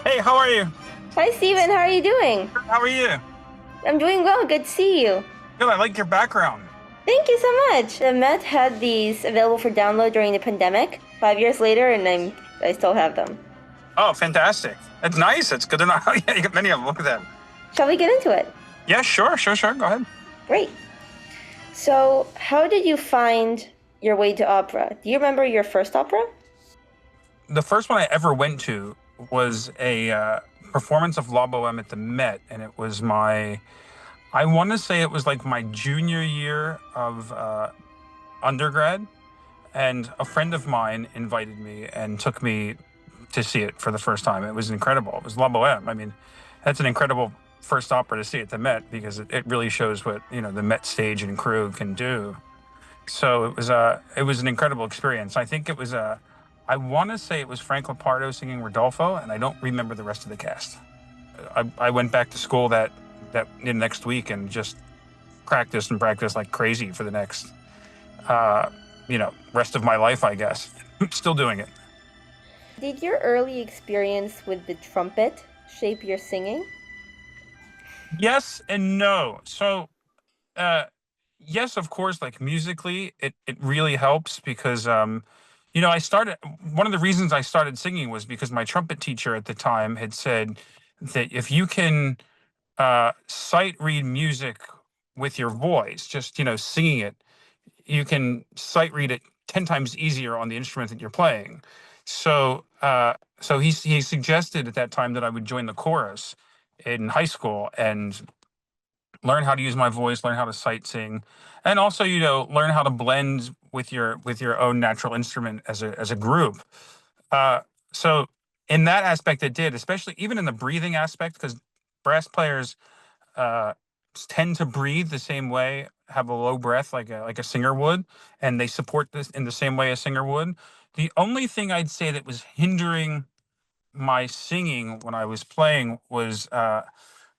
Hey, how are you? Hi, Stephen. How are you doing? How are you? I'm doing well. Good to see you. Good, I like your background. Thank you so much. The Met had these available for download during the pandemic 5 years later, and I still have them. Oh, fantastic. It's nice. It's good to know. Yeah, you got many of them. Look at them. Shall we get into it? Yeah, sure. Go ahead. Great. So, how did you find your way to opera? Do you remember your first opera? The first one I ever went to was a performance of La Boheme at the Met, and it was I want to say it was like my junior year of undergrad, and a friend of mine invited me and took me to see it for the first time. It was incredible. It was La Boheme. I mean, that's an incredible first opera to see at the Met because it really shows what the Met stage and crew can do. So it was an incredible experience. I think it was I want to say it was Frank Lopardo singing Rodolfo, and I don't remember the rest of the cast. I went back to school that next week and just practiced like crazy for the next rest of my life, I guess. Still doing it. Did your early experience with the trumpet shape your singing? Yes and no. So, uh, yes, of course, like musically, it really helps because I started one of the reasons I started singing was because my trumpet teacher at the time had said that if you can sight read music with your voice, just singing it, you can sight read it 10 times easier on the instrument that you're playing. So he suggested at that time that I would join the chorus in high school and learn how to use my voice, learn how to sight sing, and also learn how to blend with your own natural instrument as a group. So in that aspect, it did, especially even in the breathing aspect, because brass players uh, tend to breathe the same way, have a low breath like a singer would, and they support this in the same way a singer would. The only thing I'd say that was hindering my singing when I was playing was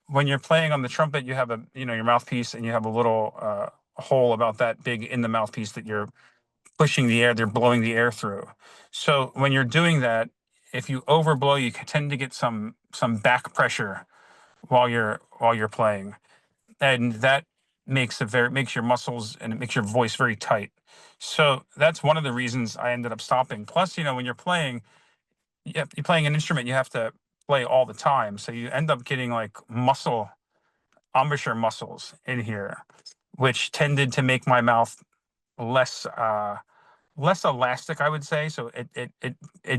when you're playing on the trumpet, you have your mouthpiece, and you have a little hole about that big in the mouthpiece that you're pushing the air, they're blowing the air through. So when you're doing that, if you overblow, you tend to get some back pressure while you're playing, and that makes your muscles and it makes your voice very tight. So that's one of the reasons I ended up stopping. Plus, when you're playing an instrument, you have to play all the time, so you end up getting like embouchure muscles in here, which tended to make my mouth less less elastic, I would say. So it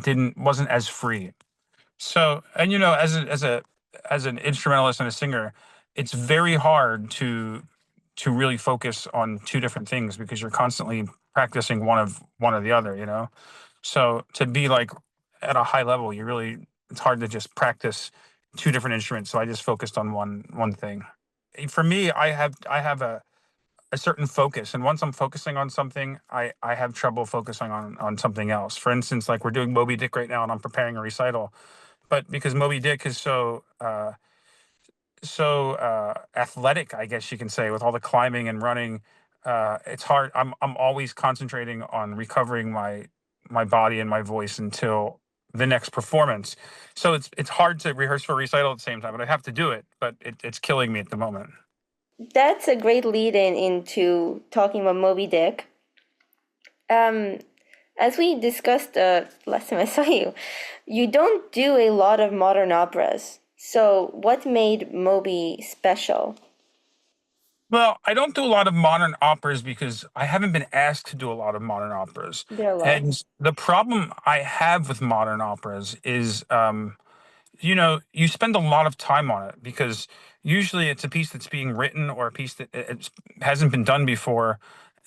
didn't wasn't as free. So, and as an instrumentalist and a singer, it's very hard to really focus on two different things because you're constantly practicing one of the other, So to be like at a high level, it's hard to just practice two different instruments. So I just focused on one thing. For me, I have a certain focus, and once I'm focusing on something, I have trouble focusing on something else. For instance, like we're doing Moby-Dick right now, and I'm preparing a recital, but because Moby-Dick is so athletic, I guess you can say, with all the climbing and running, it's hard. I'm always concentrating on recovering my body and my voice until the next performance. So it's hard to rehearse for a recital at the same time, but I have to do it. But it's killing me at the moment. That's a great lead in into talking about Moby Dick. Um, as we discussed last time I saw you, you don't do a lot of modern operas. So, what made Moby special? Well, I don't do a lot of modern operas because I haven't been asked to do a lot of modern operas. There are a lot. And the problem I have with modern operas is, you spend a lot of time on it because usually it's a piece that's being written or a piece that it hasn't been done before.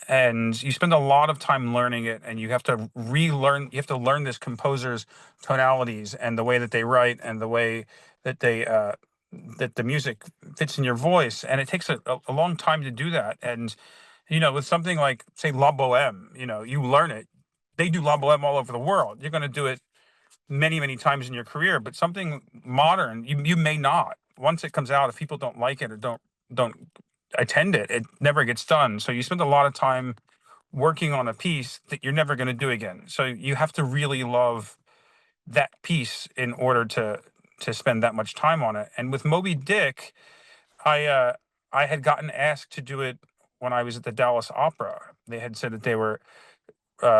And you spend a lot of time learning it, and you have to learn this composer's tonalities and the way that they write and the way that that the music fits in your voice, and it takes a long time to do that. And with something like, say, La Boheme, you learn it. They do La Boheme all over the world. You're going to do it many times in your career, but something modern, you may not. Once it comes out, if people don't like it or don't attend it, it never gets done. So you spend a lot of time working on a piece that you're never going to do again. So you have to really love that piece in order to spend that much time on it. And with Moby Dick, I had gotten asked to do it when I was at the Dallas Opera. They had said that they were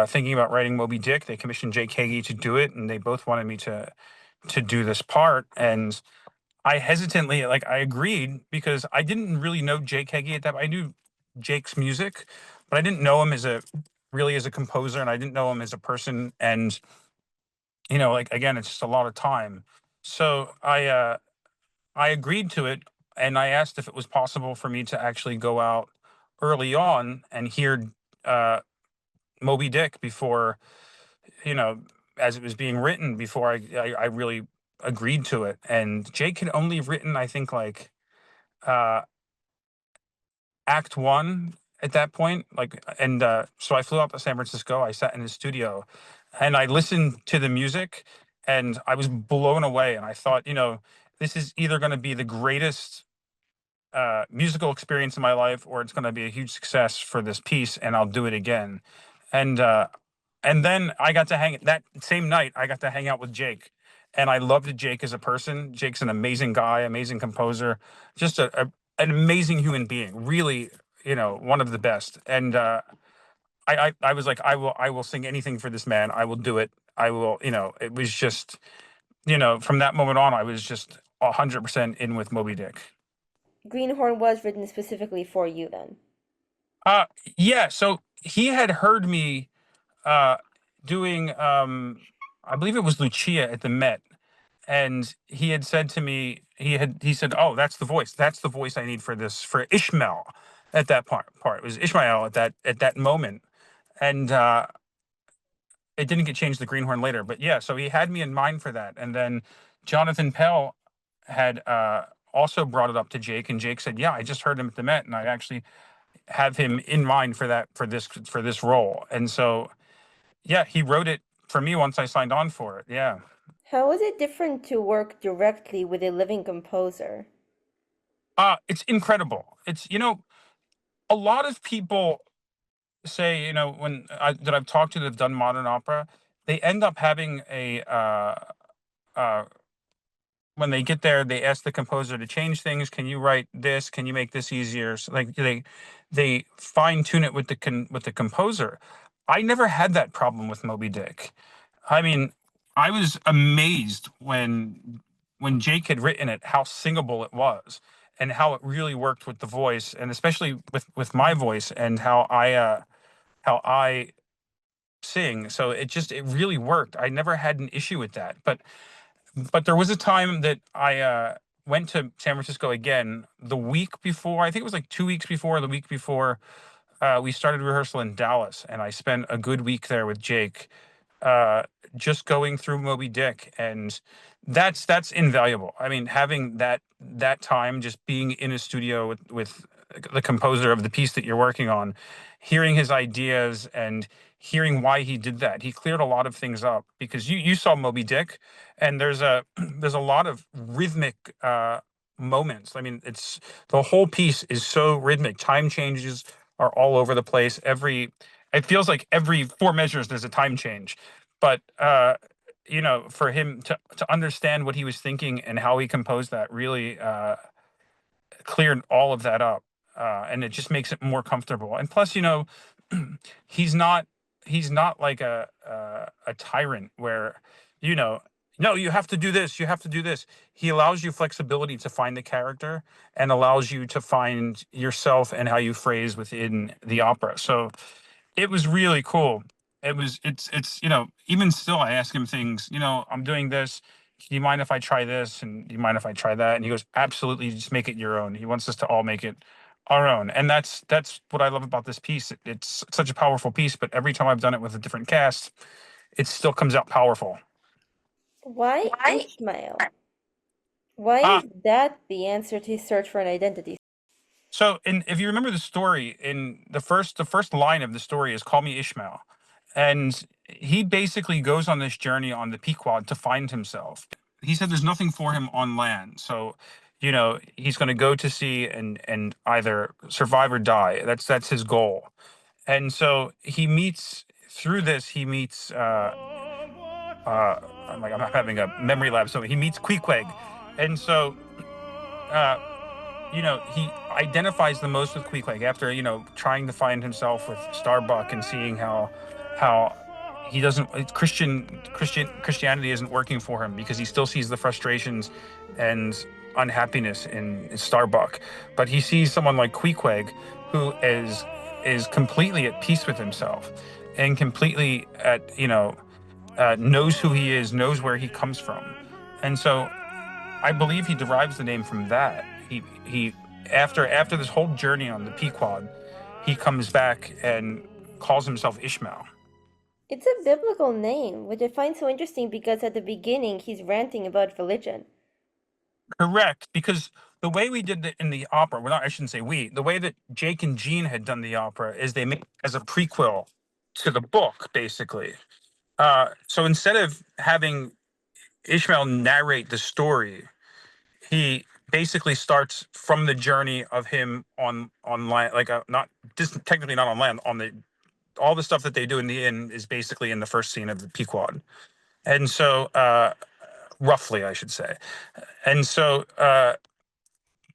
thinking about writing Moby Dick. They commissioned Jake Heggie to do it, and they both wanted me to do this part. And I hesitantly, like, I agreed because I didn't really know Jake Heggie at that. I knew Jake's music, but I didn't know him as a really as a composer, and I didn't know him as a person. And like, again, it's just a lot of time. So I agreed to it, and I asked if it was possible for me to actually go out early on and hear uh, Moby Dick before, you know, as it was being written, before I really agreed to it. And Jake had only written, I think, like uh, Act One at that point. Like, and so I flew out to San Francisco. I sat in his studio, and I listened to the music, and I was blown away. And I thought, this is either going to be the greatest musical experience in my life, or it's going to be a huge success for this piece, and I'll do it again. And then I got to hang that same night. I got to hang out with Jake, and I loved Jake as a person. Jake's an amazing guy, amazing composer, just an amazing human being. Really, one of the best. And I was like, I will sing anything for this man. I will do it. I will. It was just, from that moment on, I was just 100% in with Moby Dick. Greenhorn was written specifically for you then. Uh, yeah. So he had heard me uh, doing, I believe it was Lucia at the Met, and he had said to me, he said, "Oh, that's the voice. That's the voice I need for this for Ishmael." At that part, it was Ishmael at that moment, and it didn't get changed to Greenhorn later. But yeah, so he had me in mind for that, and then Jonathan Pell had also brought it up to Jake, and Jake said, "Yeah, I just heard him at the Met, and I actually have him in mind for this role." And so yeah, he wrote it for me once I signed on for it. Yeah. How is it different to work directly with a living composer? It's incredible. It's, a lot of people say, that I've talked to that have done modern opera, they end up having uh, when they get there, they ask the composer to change things. Can you write this? Can you make this easier? So, like, they fine tune it with the composer. I never had that problem with Moby Dick. I mean, I was amazed when Jake had written it, how singable it was, and how it really worked with the voice, and especially with my voice, and how I sing. So it really worked. I never had an issue with that. But there was a time that I went to San Francisco again the week before. I think it was like 2 weeks before, the week before we started rehearsal in Dallas, and I spent a good week there with Jake, uh, just going through Moby Dick, and that's invaluable. I mean, having that time, just being in a studio with the composer of the piece that you're working on, hearing his ideas and hearing why he did that. He cleared a lot of things up, because you saw Moby Dick, and there's a there's a lot of rhythmic moments. I mean, it's the whole piece is so rhythmic. Time changes are all over the place. It feels like every four measures there's a time change. But for him to understand what he was thinking and how he composed that really cleared all of that up, and it just makes it more comfortable. And plus, he's not he's not like a tyrant where, you know no, you have to do this, you have to do this. He allows you flexibility to find the character, and allows you to find yourself and how you phrase within the opera. So it was really cool. It's even still, I ask him things, I'm doing this, do you mind if I try this, and do you mind if I try that? And he goes, absolutely, just make it your own. He wants us to all make it our own. And that's what I love about this piece. It's such a powerful piece, but every time I've done it with a different cast, it still comes out powerful. Why Ishmael? Why uh is that the answer to search for an identity? so, if you remember the story, in the first line of the story is "Call me Ishmael," and he basically goes on this journey on the Pequod to find himself. He said there's nothing for him on land, so he's going to go to sea and either survive or die. That's his goal. And so he meets through this. He meets I'm having a memory lapse. So he meets Queequeg, and so uh, he identifies the most with Queequeg after trying to find himself with Starbuck and seeing how he doesn't Christianity isn't working for him because he still sees the frustrations and unhappiness in Starbuck, but he sees someone like Queequeg who is completely at peace with himself and completely at knows who he is, knows where he comes from, and so I believe he derives the name from that. He after this whole journey on the Pequod, he comes back and calls himself Ishmael. It's a biblical name, which I find so interesting because at the beginning he's ranting about religion. Correct, because the way we did it in the opera, well, not, I shouldn't say we, the way that Jake and Jean had done the opera is they made it as a prequel to the book, basically. So instead of having Ishmael narrate the story, he basically starts from the journey of him on land, like not just technically not on land, on the all the stuff that they do in the inn is basically in the first scene of the Pequod, and so roughly, I should say, and so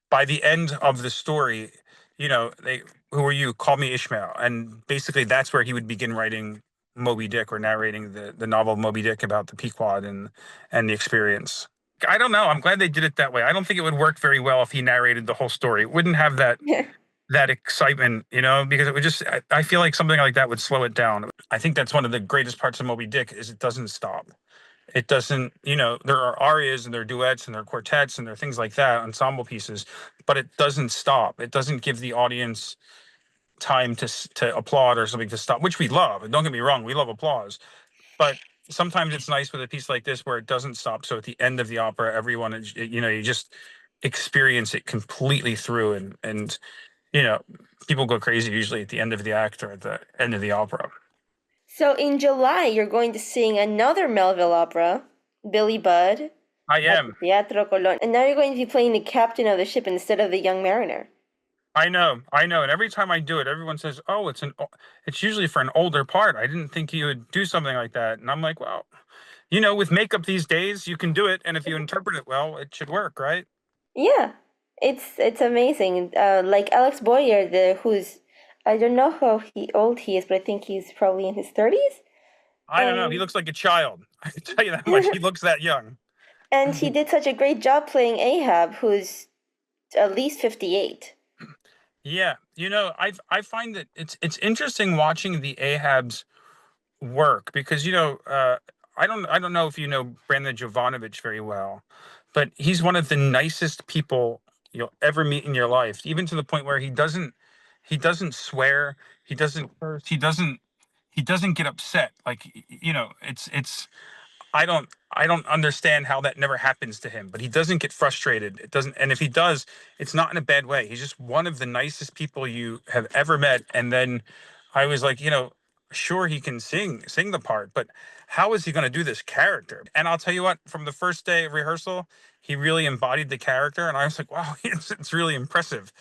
by the end of the story, they who are you? Call me Ishmael, and basically that's where he would begin writing Moby-Dick or narrating the novel Moby-Dick about the Pequod and the experience. I don't know. I'm glad they did it that way. I don't think it would work very well if he narrated the whole story. It wouldn't have that excitement, because it would just. I feel like something like that would slow it down. I think that's one of the greatest parts of Moby Dick is it doesn't stop. It doesn't, there are arias and there are duets and there are quartets and there are things like that, ensemble pieces, but it doesn't stop. It doesn't give the audience time to applaud or something to stop, which we love. And don't get me wrong, we love applause. But sometimes it's nice with a piece like this where it doesn't stop. So at the end of the opera, everyone, you just experience it completely through, and you know, people go crazy usually at the end of the act or at the end of the opera. So in July, you're going to sing another Melville opera, Billy Budd, I at am. the Teatro Colón. And now you're going to be playing the captain of the ship instead of the young mariner. I know, and every time I do it, everyone says, "Oh, it's usually for an older part. I didn't think you would do something like that." And I'm like, "Well, with makeup these days, you can do it, and if you interpret it well, it should work, right?" Yeah, it's amazing. Like Alex Boyer, who's I don't know how old he is, but I think he's probably in his 30s. I don't know. He And looks like a child. I can tell you that much. He looks that young. and he did such a great job playing Ahab, who's at least 58. Yeah, I find that it's interesting watching the Ahab's work because I don't know if you know Brandon Jovanovich very well, but he's one of the nicest people you'll ever meet in your life, even to the point where he doesn't swear, he doesn't curse, he doesn't get upset. Like it's I don't understand how that never happens to him, but he doesn't get frustrated. It doesn't, and if he does, it's not in a bad way. He's just one of the nicest people you have ever met. And then I was like, sure he can sing the part, but how is he going to do this character? And I'll tell you what, from the first day of rehearsal, he really embodied the character, and I was like, wow, it's really impressive.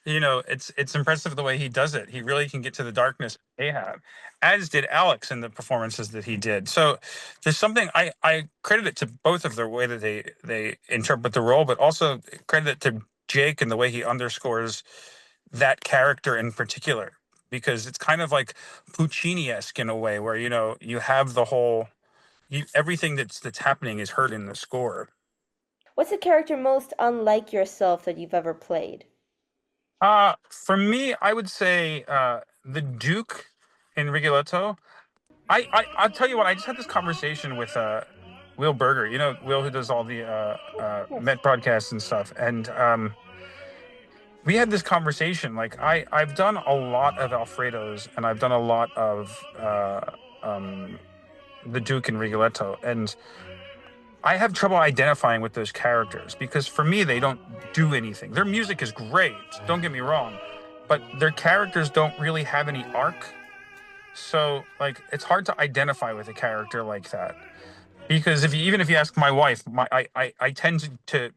It's impressive the way he does it. He really can get to the darkness they have, as did Alex in the performances that he did. So there's something I credit it to both of their way that they interpret the role, but also credit it to Jake and the way he underscores that character in particular, because it's kind of like Puccini-esque in a way where you have the whole everything that's happening is heard in the score. What's the character most unlike yourself that you've ever played? For me, I would say the Duke in Rigoletto. I'll tell you what. I just had this conversation with Will Berger. Will, who does all the Yes. Met broadcasts and stuff, and we had this conversation. Like I've done a lot of Alfredos, and I've done a lot of the Duke and Rigoletto, and I have trouble identifying with those characters because for me they don't do anything. Their music is great, don't get me wrong, but their characters don't really have any arc. So like it's hard to identify with a character like that. Because even if you ask my wife, I tend to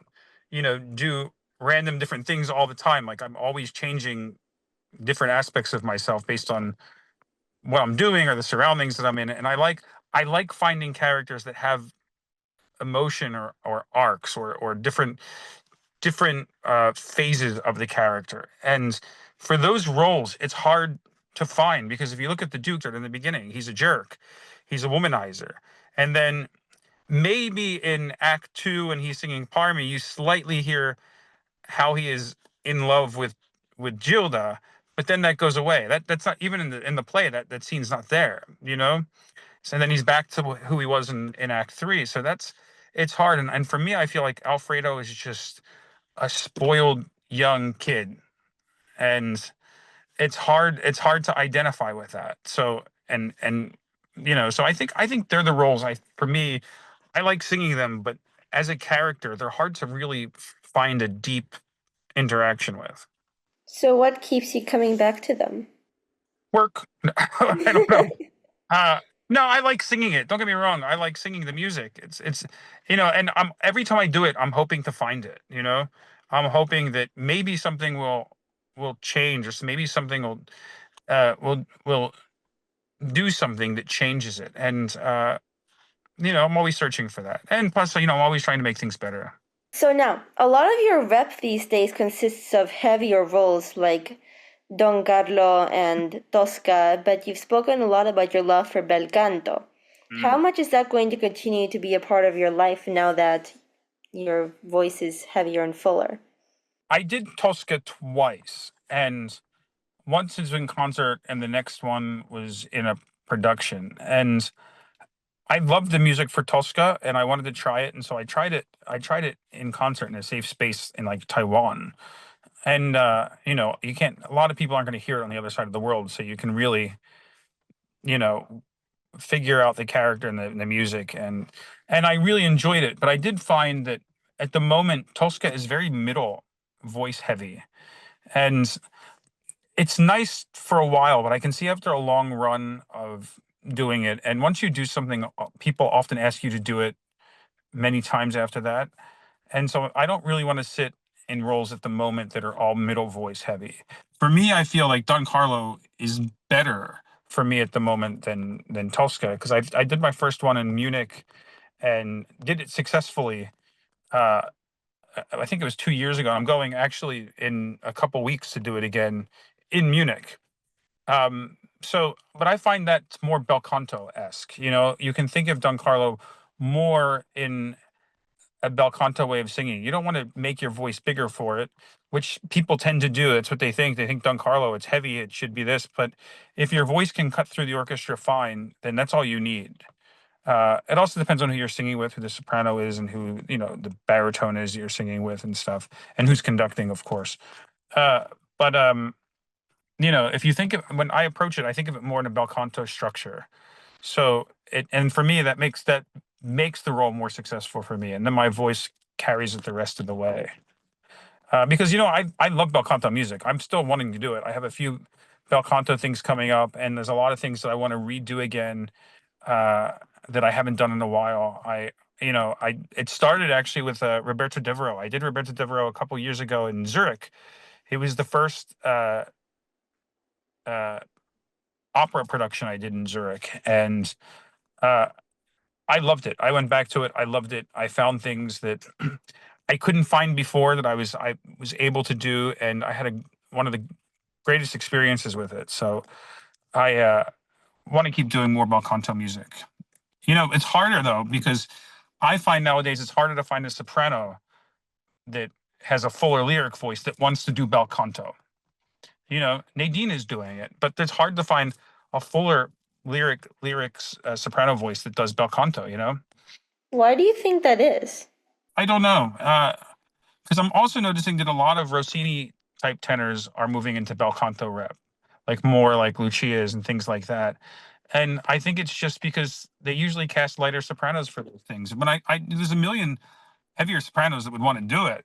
do random different things all the time. Like I'm always changing different aspects of myself based on what I'm doing or the surroundings that I'm in. And I like finding characters that have emotion or arcs or different phases of the character. And for those roles, it's hard to find because if you look at the Duke in the beginning, he's a jerk, he's a womanizer, and then maybe in Act Two when he's singing Parmy, you slightly hear how he is in love with Gilda, but then that goes away. That's not even in the play. That scene's not there, you know. So then he's back to who he was in Act Three. So that's it's hard. And for me, I feel like Alfredo is just a spoiled young kid, and it's hard to identify with that. So and so I think they're the roles. For me, I like singing them, but as a character, they're hard to really find a deep interaction with. So what keeps you coming back to them? Work. I don't know. Uh, no, I like singing it. Don't get me wrong. I like singing the music. It's and I'm every time I do it, I'm hoping to find it. I'm hoping that maybe something will change, or maybe something will do something that changes it. And I'm always searching for that. And plus, I'm always trying to make things better. So now, a lot of your rep these days consists of heavier roles like Don Carlo and Tosca, but you've spoken a lot about your love for bel canto. How Mm. much is that going to continue to be a part of your life now that your voice is heavier and fuller? I did Tosca twice, and once is in concert, and the next one was in a production. And I loved the music for Tosca, and I wanted to try it, and so I tried it. I tried it in concert in a safe space in like Taiwan, and you can't. A lot of people aren't going to hear it on the other side of the world, so you can really, you know, figure out the character and the music, and I really enjoyed it. But I did find that at the moment, Tosca is very middle voice heavy, and it's nice for a while, but I can see after a long run of doing it, and once you do something, people often ask you to do it many times after that. And so I don't really want to sit in roles at the moment that are all middle voice heavy. For me, I feel like Don Carlo is better for me at the moment than Tosca, because I did my first one in Munich and did it successfully. Uh, I think it was 2 years ago. I'm going actually in a couple weeks to do it again in Munich. But I find that more bel canto esque. You can think of Don Carlo more in a bel canto way of singing. You don't want to make your voice bigger for it, which people tend to do. That's what they think. They think Don Carlo, it's heavy, it should be this. But if your voice can cut through the orchestra fine, then that's all you need. It also depends on who you're singing with, who the soprano is, and who the baritone is you're singing with and stuff, and who's conducting, of course. Uh, but if you think of when I approach it, I think of it more in a bel canto structure. So and for me, that makes the role more successful for me, and then my voice carries it the rest of the way. Because I love bel canto music. I'm still wanting to do it. I have a few bel canto things coming up, and there's a lot of things that I want to redo again uh, that I haven't done in a while. I it started actually with Roberto Devereux. I did Roberto Devereux a couple years ago in Zurich. It was the first uh, opera production I did in Zurich, and uh, I loved it. I went back to it. I loved it. I found things that I couldn't find before that I was able to do, and I had one of the greatest experiences with it. So I want to keep doing more bel canto music. It's harder though because I find nowadays it's harder to find a soprano that has a fuller lyric voice that wants to do bel canto. Nadine is doing it, but it's hard to find a fuller lyrics soprano voice that does bel canto. Why do you think that is? I don't know, because I'm also noticing that a lot of Rossini type tenors are moving into bel canto rep, like more like Lucia's and things like that. And I think it's just because they usually cast lighter sopranos for those things. But there's a million heavier sopranos that would want to do it,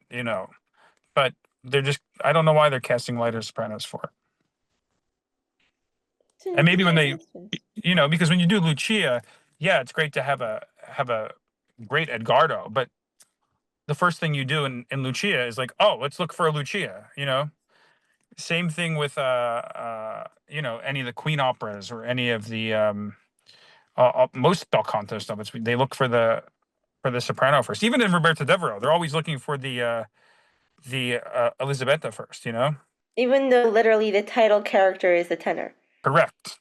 but I don't know why they're casting lighter sopranos for it. It's an And maybe when interesting they, question. because when you do Lucia, yeah, it's great to have a great Edgardo, but the first thing you do in Lucia is like, oh, let's look for a Lucia. Same thing with any of the Queen operas or any of the most bel canto stuff. They look for the for the soprano first. Even in Roberto Devereux, they're always looking for the Elisabetta first. You know, Even though literally the title character is the tenor. correct.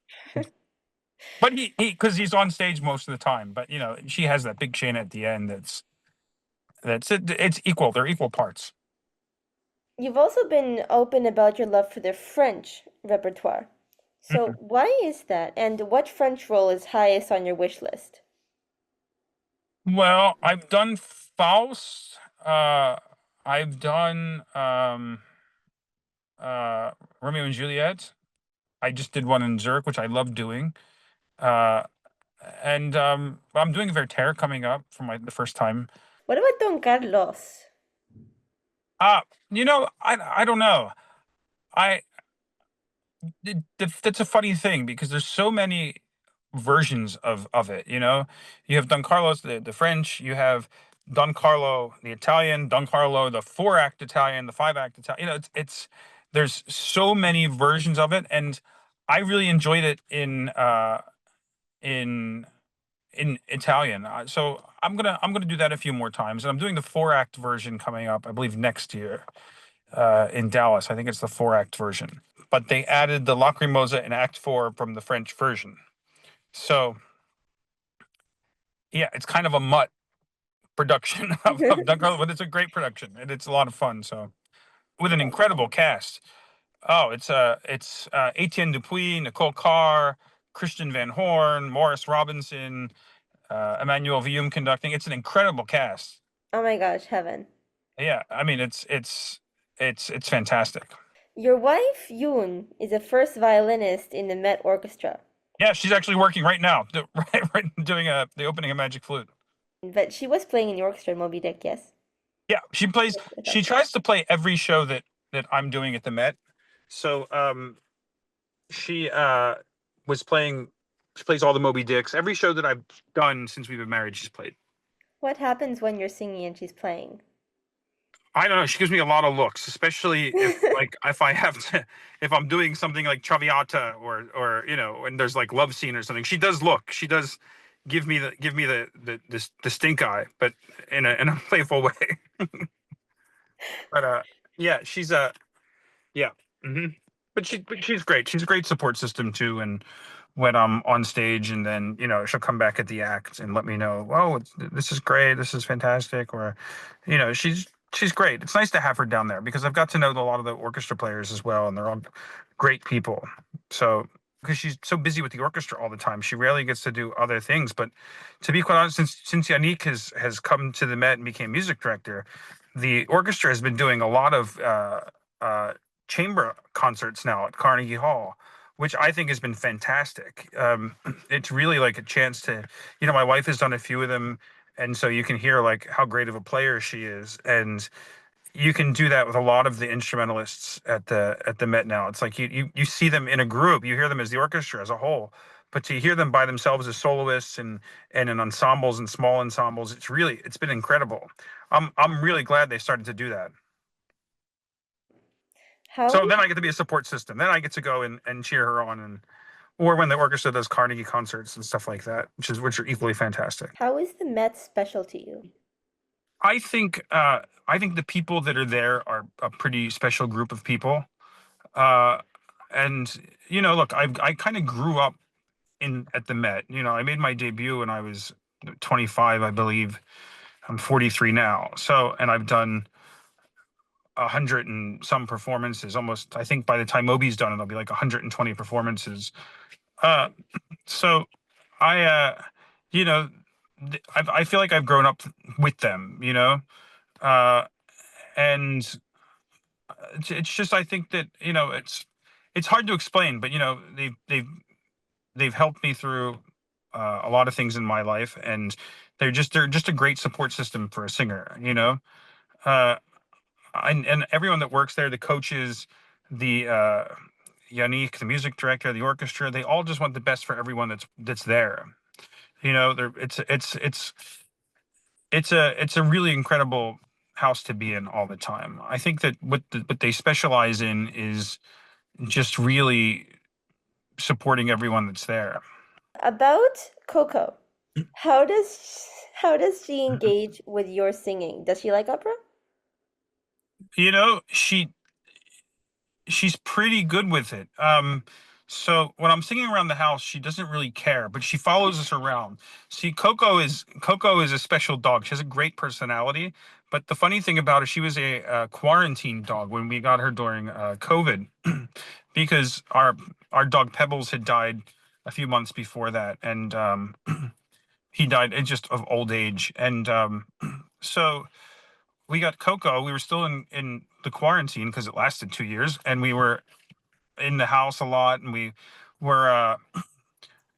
But because he's on stage most of the time. But she has that big chain at the end. That's it. It's equal. They're equal parts. You've also been open about your love for the French repertoire. So Mhm. why is that? And what French role is highest on your wish list? Well, I've done Faust. I've done Romeo and Juliet. I just did one in Zurich, which I love doing. Uh, and I'm doing Werther coming up for the first time. What about Don Carlos? Uh, I don't know. I that's a funny thing because there's so many versions of it. You have Don Carlos, the French. You have Don Carlo, the Italian. Don Carlo, the 4-act Italian, the 5-act Italian. It's there's so many versions of it, and I really enjoyed it in in Italian. So I'm gonna do that a few more times, and I'm doing the 4-act version coming up, I believe, next year in Dallas. I think it's the 4-act version, but they added the Lacrimosa in Act 4 from the French version. So yeah, it's kind of a mutt production of Don Carlo, but it's a great production and it's a lot of fun. So with an incredible cast. Oh, it's Etienne Dupuis, Nicole Carr, Christian Van Horn, Morris Robinson, Emmanuel Vium conducting. It's an incredible cast. Oh my gosh, heaven. Yeah, I mean it's fantastic. Your wife, Yoon, is a first violinist in the Met Orchestra, Yeah, she's actually working right now, right, doing the opening of Magic Flute. but she was playing in the orchestra in Moby Dick, yes? Yeah, she plays. Yes, I She thought so. tries to play every show that I'm doing at the Met. So she was playing. She plays all the Moby Dicks. Every show that I've done since we've been married, she's played. What happens when you're singing and she's playing? I don't know. She gives me a lot of looks, especially if I have to if I'm doing something like Traviata or when there's like love scene or something. She does look. She does give me the stink eye, but in a playful way. But yeah, she's yeah. hmm but she's great. She's a great support system too. And when I'm on stage, and then she'll come back at the act and let me know, oh, this is great, this is fantastic, or she's great. It's nice to have her down there because I've got to know a lot of the orchestra players as well, and they're all great people. So because she's so busy with the orchestra all the time, she rarely gets to do other things. But to be quite honest, since Yannick has come to the Met and became music director, the orchestra has been doing a lot of uh, chamber concerts now at Carnegie Hall, which I think has been fantastic. It's really like a chance to, my wife has done a few of them, and so you can hear like how great of a player she is, and you can do that with a lot of the instrumentalists at the Met now. It's like you see them in a group, you hear them as the orchestra as a whole, but to hear them by themselves as soloists and in ensembles and small ensembles, it's been incredible. I'm really glad they started to do that. How So is then I get to be a support system. Then I get to go and cheer her on, or when the orchestra does Carnegie concerts and stuff like that, which are equally fantastic. how is the Met special to you? I think the people that are there are a pretty special group of people. Uh, and look, I kind of grew up in at the Met. I made my debut when I was 25, I believe. I'm 43 now. So, and I've done 100 and some performances. Almost, I think by the time Moby's done, it'll be like 120 performances. Uh, so I, you know, I feel like I've grown up with them. Uh, and it's just I think that it's hard to explain, but they've helped me through a lot of things in my life, and they're just a great support system for a singer. Uh, and everyone that works there, the coaches, the Yannick, the music director, the orchestra, they all just want the best for everyone that's there. They're, it's a really incredible house to be in all the time. I think that what they specialize in is just really supporting everyone that's there. About Coco, how does How does she engage with your singing? Does she like opera? You know, she's pretty good with it. So when I'm singing around the house, she doesn't really care, but she follows us around. See, Coco is a special dog. She has a great personality. But the funny thing about her, she was a quarantine dog when we got her during COVID, because our dog Pebbles had died a few months before that, and he died just of old age. And so we got Coco. We were still in the quarantine because it lasted 2 years, and we were in the house a lot, and we were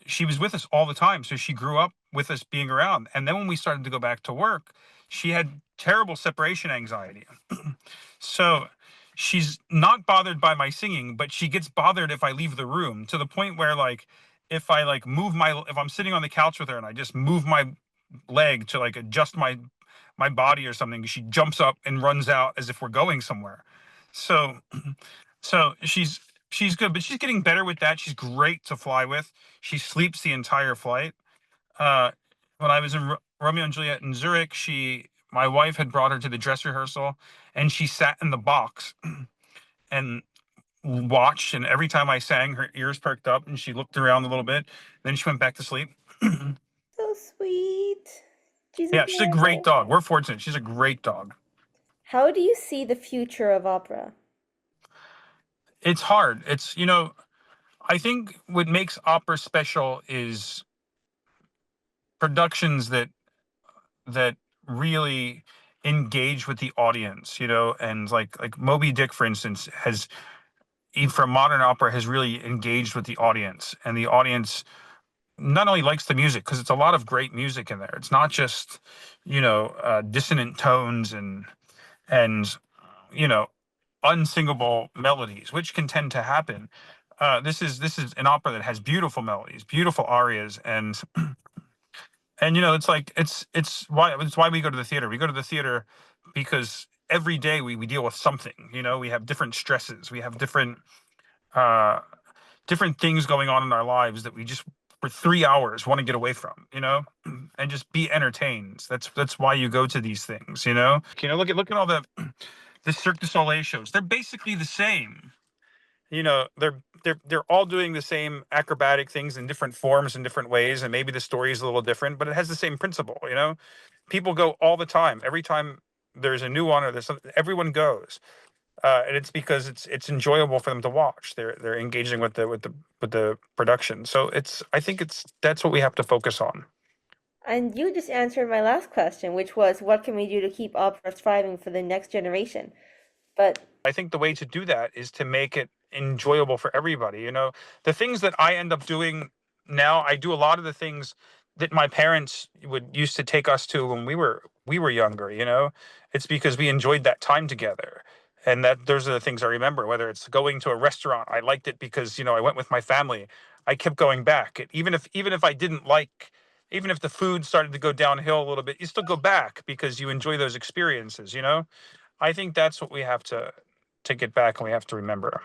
she was with us all the time, so she grew up with us being around. And then when we started to go back to work, she had terrible separation anxiety. So she's not bothered by my singing, but she gets bothered if I leave the room, to the point where, like, if I like if I'm sitting on the couch with her and I just move my leg to like adjust my body or something, she jumps up and runs out as if we're going somewhere. So so she's good, but she's getting better with that. She's great to fly with. She sleeps the entire flight. Uh, when I was in Romeo and Juliet in Zurich, my wife had brought her to the dress rehearsal, and she sat in the box and watched. And every time I sang, her ears perked up, and she looked around a little bit. Then she went back to sleep. So sweet. She's Yeah, she's a great adorable. dog. We're fortunate. She's a great dog. How do you see the future of opera? It's hard. I think what makes opera special is productions that really engage with the audience, and like Moby-Dick, for instance, has, for modern opera, has really engaged with the audience, and the audience not only likes the music, because it's a lot of great music in there. It's not just dissonant tones and you know unsingable melodies, which can tend to happen. This is an opera that has beautiful melodies, beautiful arias, and it's like it's why we go to the theater. We go to the theater because every day we deal with something. We have different stresses. We have uh different things going on in our lives that we just, for 3 hours, want to get away from, and just be entertained. That's why you go to these things. Look at all the Cirque du Soleil shows. They're basically the same. They're all doing the same acrobatic things in different forms and different ways, and maybe the story is a little different, but it has the same principle. People go all the time. Every time there's a new one, or there's something, everyone goes, and it's because it's enjoyable for them to watch. They're engaging with the production. So I think that's what we have to focus on. And you just answered my last question, which was what can we do to keep opera thriving for the next generation? But I think the way to do that is to make it enjoyable for everybody. The things that I end up doing now, I do a lot of the things that my parents would used to take us to when we were younger. It's because we enjoyed that time together. And that those are the things I remember, whether it's going to a restaurant. I liked it because, I went with my family. I kept going back. Even if I didn't like, even if the food started to go downhill a little bit, you still go back because you enjoy those experiences. I think that's what we have to get back, and we have to remember.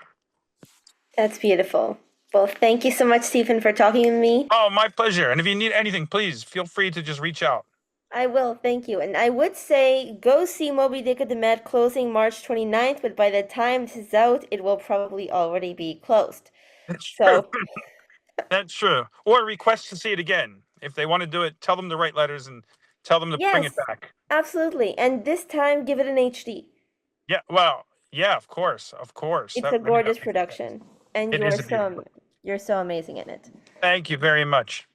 that's beautiful. Well, thank you so much, Stephen, for talking with me. Oh, my pleasure. And if you need anything, please feel free to just reach out. I will, thank you. And I would say go see Moby Dick at the Met closing March 29th, but by the time this is out, it will probably already be closed. That's true. So, That's true. Or request to see it again. If they want to do it, tell them to write letters and tell them to bring it yes, back. absolutely. And this time, give it an HD. Yeah, well, yeah, of course, of course. It's That a really that gorgeous makes sense. production, and It is a beautiful. you're so amazing in it. Thank you very much.